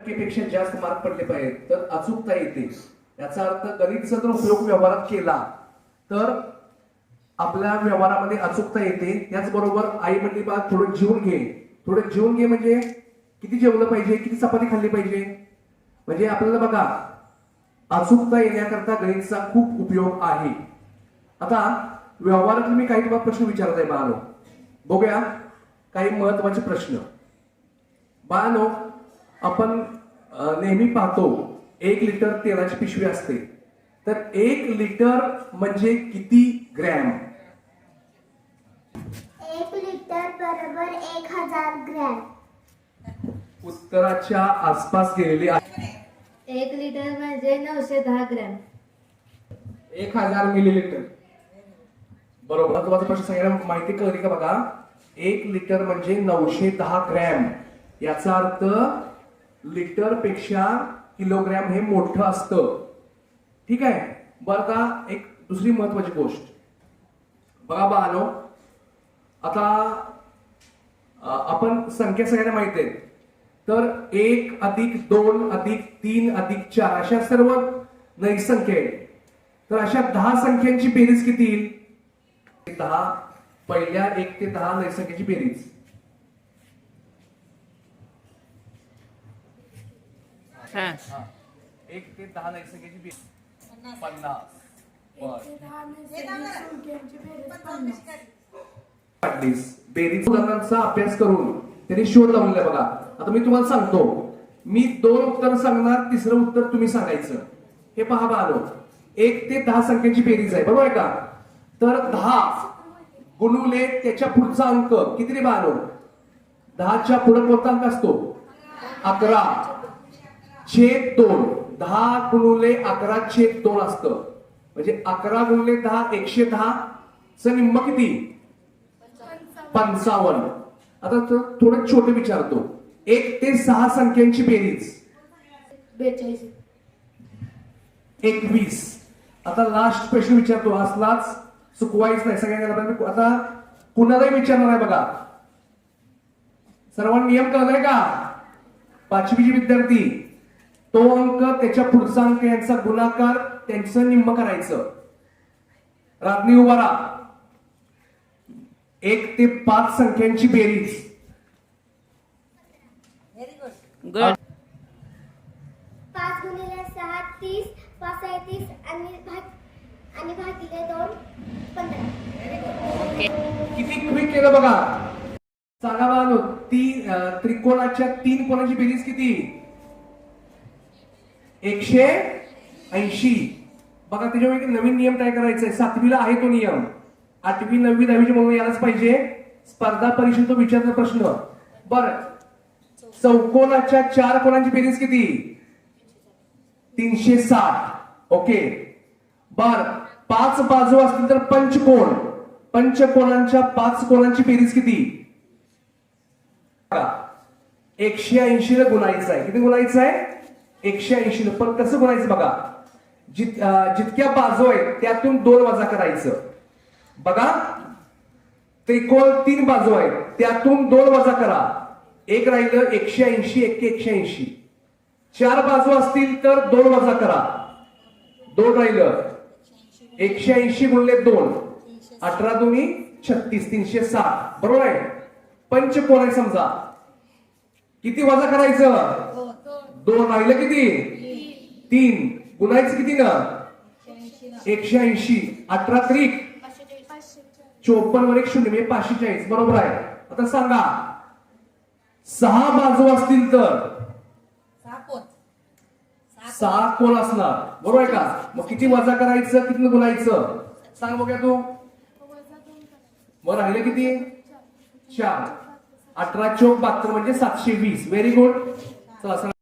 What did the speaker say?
पेक्षा जास्त मार्क पडले पाहिजेत तर अचूकता येते. याचा अर्थ गणितचा जर उपयोग व्यवहारात केला तर आपल्या व्यवहारामध्ये अचूकता येते. त्याचबरोबर आई म्हणली बा थोडं जेवून घे. थोडं जेवून घे म्हणजे किती जेवलं पाहिजे, किती चपाती खाल्ली पाहिजे, म्हणजे आपल्याला बघा अचूकता येण्याकरता गणितचा खूप उपयोग आहे. आता व्यवहारात मी काही तुम्हाला प्रश्न विचारत आहे बाळांनो, बघूया काही महत्वाचे प्रश्न. बाळांनो, आपण नेहमी पाहतो 1 लिटर तेलाची पिशवी असते, तर 1 लिटर म्हणजे किती ग्रॅम? 1 लिटर बरोबर 1000 ग्रॅम. उत्तराच्या आसपास गेलेली आहे. 1 लिटर म्हणजे 910 ग्रॅम. 1000 मिलीलिटर. बरोबर. तुम्हाला प्रश्न सांगायला माहिती कळली का बघा? 1 लिटर म्हणजे 910 ग्रॅम. याचा अर्थ लिटर पेक्षा किलोग्रॅम हे मोठं असतं. ठीक आहे. बरं का, एक दुसरी महत्वाची गोष्ट बघा बाळांनो, आता आपण संख्या सगळ्यांना माहित आहे, तर 1 अधिक 2 अधिक 3 अधिक 4 अशा सर्व नैसर्गिक संख्या आहेत. तर अशा 10 संख्यांची बेरीज किती येईल? 10. पहिल्या 1 ते 10 नैसर्गिकची बेरीज. हा. 1 ते 10 नैसर्गिकची बेरीज 50. बेरीज उदाहरणांचा अभ्यास करून त्यांनी शोध लावलेला बघा. आता मी तुम्हाला सांगतो, मी 2 उत्तर सांगणार, तिसरं उत्तर तुम्ही सांगायचं. हे पहा बाळांनो, 1 ते 10 संख्येची बेरीज आहे, बरोबर आहे का? तर 10 गुणुले त्याच्या पुढचा अंक किती रे बाळांनो? 10च्या पुढे कोणता अंक असतो? 11 छेद 2. 10 गुणुले 11 छेद 2 असतं. म्हणजे 11 गुणिले 10 110 चं निम्म किती? 55. आता थोडं छोटं विचारतो, 1 ते 6 संख्यांची बेरीज 42. 21. आता लास्ट प्रश्न विचारतो, असलाच चुकवायच नाही सगळ्यांना. आता कुणालाही विचारणार आहे बघा. सर्वांना नियम कळलाय का? 5वीचे विद्यार्थी, तो अंक त्याच्या पुढचा अंक यांचा गुणाकार त्यांचं निम्म करायचं. रात्री उभा राहा. 1 ते 5 संख्यांची बेरीज. गुड. 5 गुणिले 6 30, 5 आहे 30 आणि भागिले 2 15. किती क्विक केलं बघा. सांगा बाळांनो, त्रिकोणाच्या 3 कोणाची बेरीज किती? 180. बघा, त्याच्यामुळे नवीन नियम तयार करायचा आहे. 7वीला आहे तो नियम. 8वी 9वी 10वीची म्हणून यायलाच पाहिजे. स्पर्धा परीक्षेत तो विचारचा प्रश्न. बरं, चौकोनाच्या 4 कोणाची बेरीज किती? 360. ओके. बर, 5 बाजू असतील तर पंचकोन. पंचकोनांच्या 5 कोणांची बेरीज किती? 180 ने गुणायचं आहे. किती गुणायचं आहे? 180 ने. पण कसं गुणायचं बघा, जितक्या बाजू आहेत त्यातून 2 वजा करायचं. बघा, त्रिकोण 3 बाजू आहेत, त्यातून 2 वजा करा. 1 राहिलं 180, 180. 4 बाजू असतील तर 2 वजा करा. 2 राहिलं 180 गुणिले 2 18 दुनी 36 360. बरोबर आहे. पंचकोन आहे समजा, किती वजा करायचं? 2 राहिलं किती? 3. गुणायचं किती ना? 180. 18 त्रिक 54 वर 1 शून्य म्हणजे 540. बरोबर आहे. आता सांगा, 6 बाजू असतील तर 6 कोण असणार? बरोबर आहे का? मग किती वजा करायचं, किती गुणायचं? सांग बघूया तू. मग राहिलं किती? 4. 18 चौक 72 म्हणजे 720. Very good. चला.